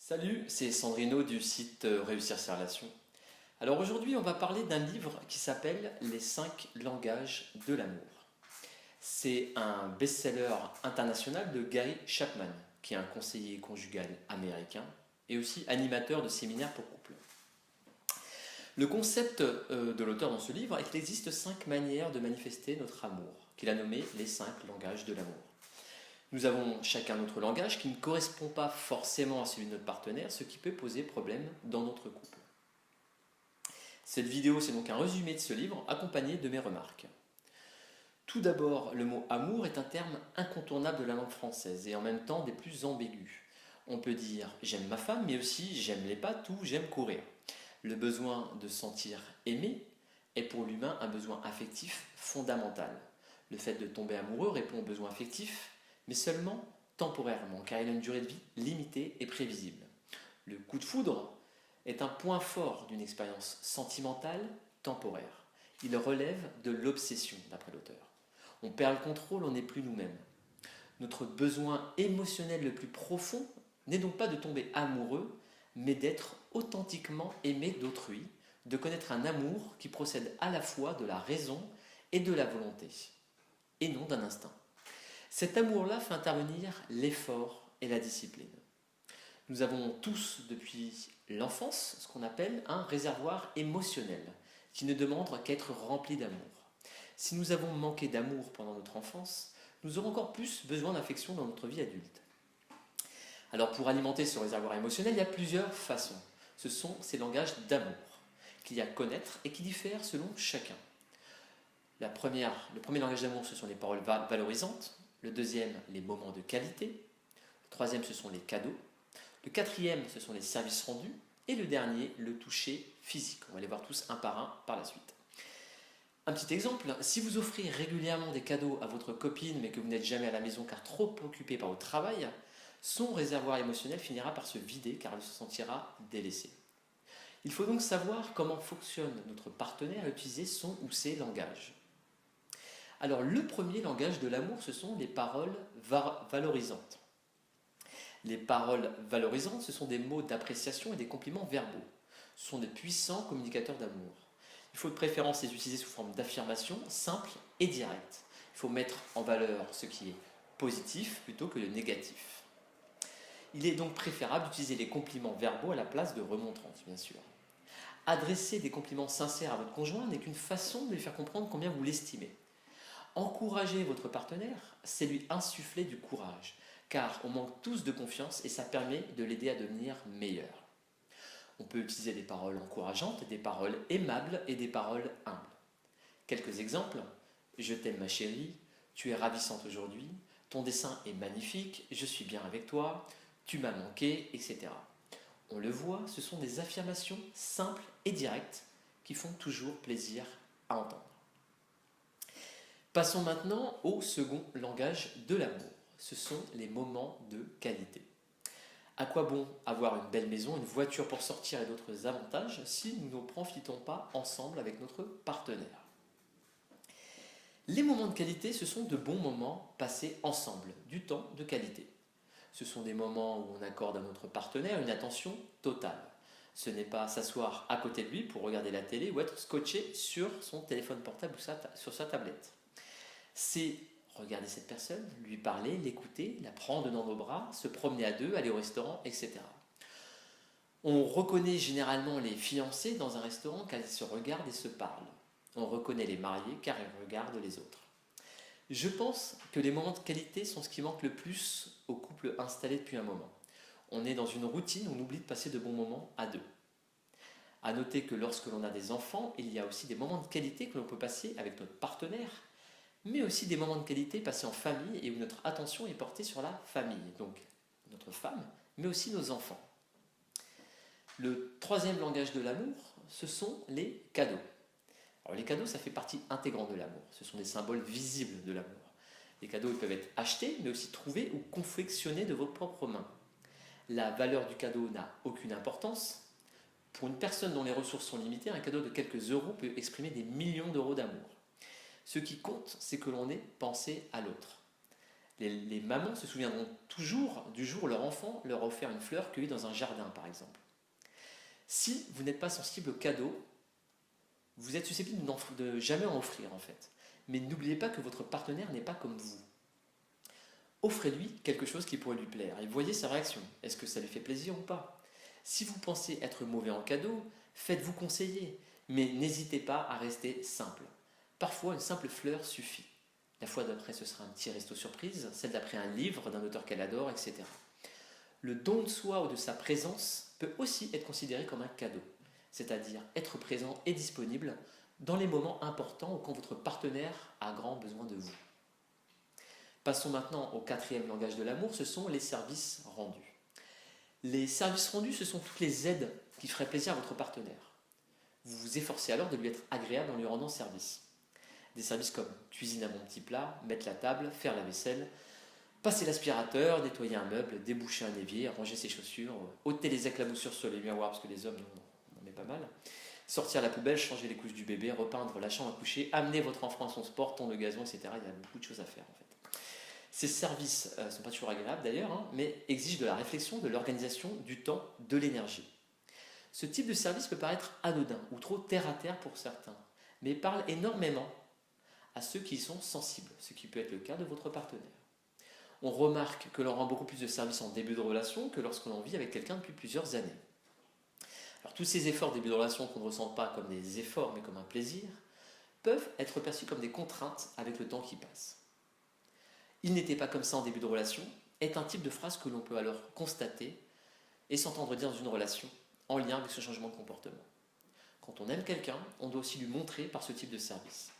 Salut, c'est Sandrino du site Réussir ses relations. Alors aujourd'hui, on va parler d'un livre qui s'appelle Les 5 langages de l'amour. C'est un best-seller international de Gary Chapman, qui est un conseiller conjugal américain et aussi animateur de séminaires pour couples. Le concept de l'auteur dans ce livre est qu'il existe 5 manières de manifester notre amour, qu'il a nommé les 5 langages de l'amour. Nous avons chacun notre langage qui ne correspond pas forcément à celui de notre partenaire, ce qui peut poser problème dans notre couple. Cette vidéo, c'est donc un résumé de ce livre accompagné de mes remarques. Tout d'abord, le mot amour est un terme incontournable de la langue française et en même temps des plus ambigus. On peut dire j'aime ma femme, mais aussi j'aime les pâtes ou j'aime courir. Le besoin de sentir aimé est pour l'humain un besoin affectif fondamental. Le fait de tomber amoureux répond aux besoins affectifs, mais seulement temporairement, car il a une durée de vie limitée et prévisible. Le coup de foudre est un point fort d'une expérience sentimentale temporaire. Il relève de l'obsession, d'après l'auteur. On perd le contrôle, on n'est plus nous-mêmes. Notre besoin émotionnel le plus profond n'est donc pas de tomber amoureux, mais d'être authentiquement aimé d'autrui, de connaître un amour qui procède à la fois de la raison et de la volonté, et non d'un instinct. Cet amour-là fait intervenir l'effort et la discipline. Nous avons tous, depuis l'enfance, ce qu'on appelle un réservoir émotionnel, qui ne demande qu'à être rempli d'amour. Si nous avons manqué d'amour pendant notre enfance, nous aurons encore plus besoin d'affection dans notre vie adulte. Alors pour alimenter ce réservoir émotionnel, il y a plusieurs façons. Ce sont ces langages d'amour qu'il y a à connaître et qui diffèrent selon chacun. Le premier langage d'amour, ce sont les paroles valorisantes. Le deuxième, les moments de qualité. Le troisième, ce sont les cadeaux. Le quatrième, ce sont les services rendus. Et le dernier, le toucher physique. On va les voir tous un par la suite. Un petit exemple, si vous offrez régulièrement des cadeaux à votre copine mais que vous n'êtes jamais à la maison car trop occupé par votre travail, son réservoir émotionnel finira par se vider car elle se sentira délaissée. Il faut donc savoir comment fonctionne notre partenaire à utiliser son ou ses langages. Alors le premier langage de l'amour, ce sont les paroles valorisantes. Les paroles valorisantes, ce sont des mots d'appréciation et des compliments verbaux. Ce sont des puissants communicateurs d'amour. Il faut de préférence les utiliser sous forme d'affirmation simple et directe. Il faut mettre en valeur ce qui est positif plutôt que le négatif. Il est donc préférable d'utiliser les compliments verbaux à la place de remontrances, bien sûr. Adresser des compliments sincères à votre conjoint n'est qu'une façon de lui faire comprendre combien vous l'estimez. Encourager votre partenaire, c'est lui insuffler du courage, car on manque tous de confiance et ça permet de l'aider à devenir meilleur. On peut utiliser des paroles encourageantes, des paroles aimables et des paroles humbles. Quelques exemples. Je t'aime ma chérie, tu es ravissante aujourd'hui, ton dessin est magnifique, je suis bien avec toi, tu m'as manqué, etc. On le voit, ce sont des affirmations simples et directes qui font toujours plaisir à entendre. Passons maintenant au second langage de l'amour. Ce sont les moments de qualité. À quoi bon avoir une belle maison, une voiture pour sortir et d'autres avantages si nous ne profitons pas ensemble avec notre partenaire? Les moments de qualité, ce sont de bons moments passés ensemble, du temps de qualité. Ce sont des moments où on accorde à notre partenaire une attention totale. Ce n'est pas s'asseoir à côté de lui pour regarder la télé ou être scotché sur son téléphone portable ou sur sa tablette. C'est regarder cette personne, lui parler, l'écouter, la prendre dans nos bras, se promener à deux, aller au restaurant, etc. On reconnaît généralement les fiancés dans un restaurant car ils se regardent et se parlent. On reconnaît les mariés car ils regardent les autres. Je pense que les moments de qualité sont ce qui manque le plus aux couples installés depuis un moment. On est dans une routine où on oublie de passer de bons moments à deux. A noter que lorsque l'on a des enfants, il y a aussi des moments de qualité que l'on peut passer avec notre partenaire, mais aussi des moments de qualité passés en famille et où notre attention est portée sur la famille, donc notre femme, mais aussi nos enfants. Le troisième langage de l'amour, ce sont les cadeaux. Alors les cadeaux, ça fait partie intégrante de l'amour. Ce sont des symboles visibles de l'amour. Les cadeaux, ils peuvent être achetés, mais aussi trouvés ou confectionnés de vos propres mains. La valeur du cadeau n'a aucune importance. Pour une personne dont les ressources sont limitées, un cadeau de quelques euros peut exprimer des millions d'euros d'amour. Ce qui compte, c'est que l'on ait pensé à l'autre. Les mamans se souviendront toujours du jour où leur enfant leur a offert une fleur cueillie dans un jardin, par exemple. Si vous n'êtes pas sensible aux cadeaux, vous êtes susceptible de jamais en offrir en fait. Mais n'oubliez pas que votre partenaire n'est pas comme vous. Offrez-lui quelque chose qui pourrait lui plaire et voyez sa réaction. Est-ce que ça lui fait plaisir ou pas? Si vous pensez être mauvais en cadeau, faites-vous conseiller, mais n'hésitez pas à rester simple. Parfois, une simple fleur suffit. La fois d'après, ce sera un petit resto surprise, celle d'après un livre d'un auteur qu'elle adore, etc. Le don de soi ou de sa présence peut aussi être considéré comme un cadeau, c'est-à-dire être présent et disponible dans les moments importants ou quand votre partenaire a grand besoin de vous. Passons maintenant au quatrième langage de l'amour, ce sont les services rendus. Les services rendus, ce sont toutes les aides qui feraient plaisir à votre partenaire. Vous vous efforcez alors de lui être agréable en lui rendant service. Des services comme cuisiner un bon petit plat, mettre la table, faire la vaisselle, passer l'aspirateur, nettoyer un meuble, déboucher un évier, ranger ses chaussures, ôter les éclaboussures sur les miroirs parce que les hommes, on en met pas mal, sortir la poubelle, changer les couches du bébé, repeindre la chambre à coucher, amener votre enfant à son sport, tondre le gazon, etc. Il y a beaucoup de choses à faire en fait. Ces services ne sont pas toujours agréables d'ailleurs, mais exigent de la réflexion, de l'organisation, du temps, de l'énergie. Ce type de service peut paraître anodin ou trop terre à terre pour certains, mais parle énormément à ceux qui y sont sensibles, ce qui peut être le cas de votre partenaire. On remarque que l'on rend beaucoup plus de services en début de relation que lorsque l'on vit avec quelqu'un depuis plusieurs années. Alors tous ces efforts début de relation qu'on ne ressent pas comme des efforts mais comme un plaisir, peuvent être perçus comme des contraintes avec le temps qui passe. Il n'était pas comme ça en début de relation est un type de phrase que l'on peut alors constater et s'entendre dire dans une relation en lien avec ce changement de comportement. Quand on aime quelqu'un, on doit aussi lui montrer par ce type de service.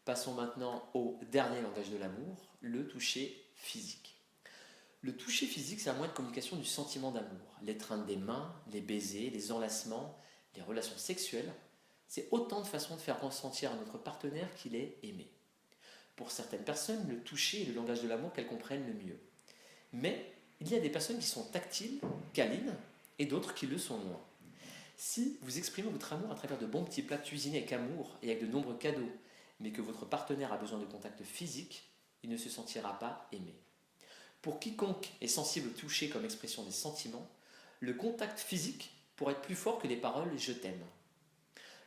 Passons maintenant au dernier langage de l'amour, le toucher physique. Le toucher physique, c'est un moyen de communication du sentiment d'amour. L'étreinte des mains, les baisers, les enlacements, les relations sexuelles, c'est autant de façons de faire ressentir à notre partenaire qu'il est aimé. Pour certaines personnes, le toucher est le langage de l'amour qu'elles comprennent le mieux. Mais il y a des personnes qui sont tactiles, câlines, et d'autres qui le sont moins. Si vous exprimez votre amour à travers de bons petits plats cuisinés avec amour et avec de nombreux cadeaux, mais que votre partenaire a besoin de contact physique, il ne se sentira pas aimé. Pour quiconque est sensible au toucher comme expression des sentiments, le contact physique pourrait être plus fort que les paroles « je t'aime ».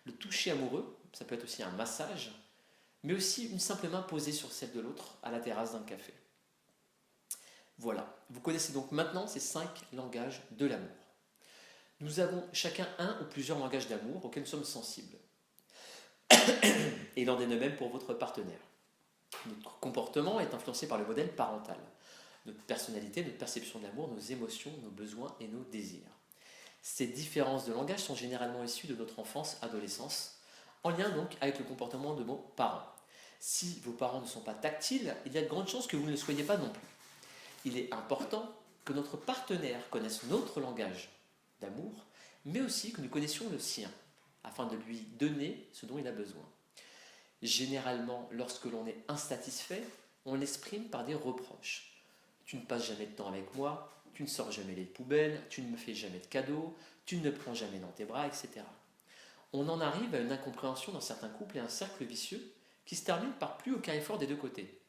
Le toucher amoureux, ça peut être aussi un massage, mais aussi une simple main posée sur celle de l'autre à la terrasse d'un café. Voilà, vous connaissez donc maintenant ces 5 langages de l'amour. Nous avons chacun un ou plusieurs langages d'amour auxquels nous sommes sensibles. Et il en est de même pour votre partenaire. Notre comportement est influencé par le modèle parental. Notre personnalité, notre perception de l'amour, nos émotions, nos besoins et nos désirs. Ces différences de langage sont généralement issues de notre enfance, adolescence, en lien donc avec le comportement de vos parents. Si vos parents ne sont pas tactiles, il y a de grandes chances que vous ne le soyez pas non plus. Il est important que notre partenaire connaisse notre langage d'amour, mais aussi que nous connaissions le sien, afin de lui donner ce dont il a besoin. Généralement, lorsque l'on est insatisfait, on l'exprime par des reproches. Tu ne passes jamais de temps avec moi, tu ne sors jamais les poubelles, tu ne me fais jamais de cadeaux, tu ne me prends jamais dans tes bras, etc. On en arrive à une incompréhension dans certains couples et un cercle vicieux qui se termine par plus aucun effort des deux côtés,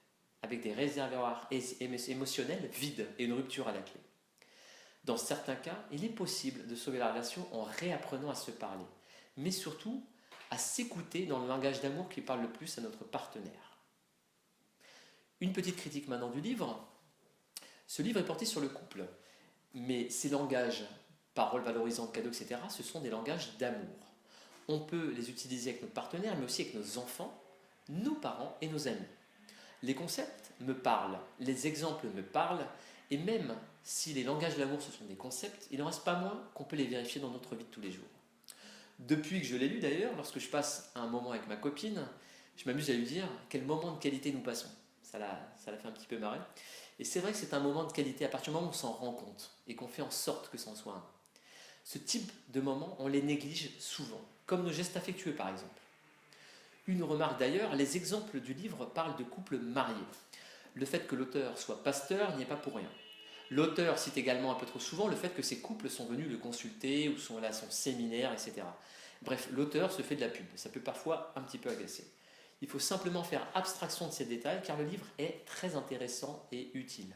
avec des réservoirs émotionnels vides et une rupture à la clé. Dans certains cas, il est possible de sauver la relation en réapprenant à se parler, mais surtout à s'écouter dans le langage d'amour qui parle le plus à notre partenaire. Une petite critique maintenant du livre. Ce livre est porté sur le couple, mais ces langages, paroles valorisantes, cadeaux, etc., ce sont des langages d'amour. On peut les utiliser avec notre partenaire, mais aussi avec nos enfants, nos parents et nos amis. Les concepts me parlent, les exemples me parlent, et même si les langages de l'amour ce sont des concepts, il n'en reste pas moins qu'on peut les vérifier dans notre vie de tous les jours. Depuis que je l'ai lu d'ailleurs, lorsque je passe un moment avec ma copine, je m'amuse à lui dire quel moment de qualité nous passons. Ça l'a fait un petit peu marrer. Et c'est vrai que c'est un moment de qualité à partir du moment où on s'en rend compte et qu'on fait en sorte que ça en soit un. Ce type de moments, on les néglige souvent, comme nos gestes affectueux par exemple. Une remarque d'ailleurs, les exemples du livre parlent de couples mariés. Le fait que l'auteur soit pasteur n'y est pas pour rien. L'auteur cite également un peu trop souvent le fait que ces couples sont venus le consulter ou sont allés à son séminaire, etc. Bref, l'auteur se fait de la pub. Ça peut parfois un petit peu agacer. Il faut simplement faire abstraction de ces détails car le livre est très intéressant et utile.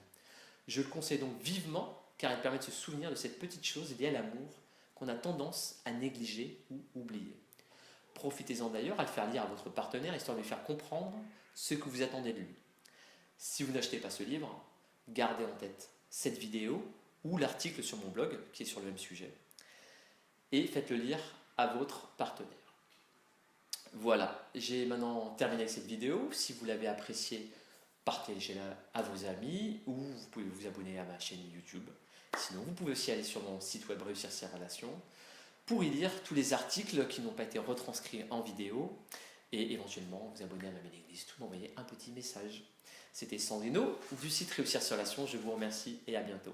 Je le conseille donc vivement car il permet de se souvenir de cette petite chose liée à l'amour qu'on a tendance à négliger ou oublier. Profitez-en d'ailleurs à le faire lire à votre partenaire histoire de lui faire comprendre ce que vous attendez de lui. Si vous n'achetez pas ce livre, gardez en tête cette vidéo ou l'article sur mon blog qui est sur le même sujet et faites-le lire à votre partenaire. Voilà, j'ai maintenant terminé avec cette vidéo. Si vous l'avez appréciée, partagez-la à vos amis ou vous pouvez vous abonner à ma chaîne YouTube. Sinon, vous pouvez aussi aller sur mon site web Réussir ses relations pour y lire tous les articles qui n'ont pas été retranscrits en vidéo et éventuellement vous abonner à ma mailing list ou m'envoyer un petit message. C'était Sandrino du site Réussir ses relations. Je vous remercie et à bientôt.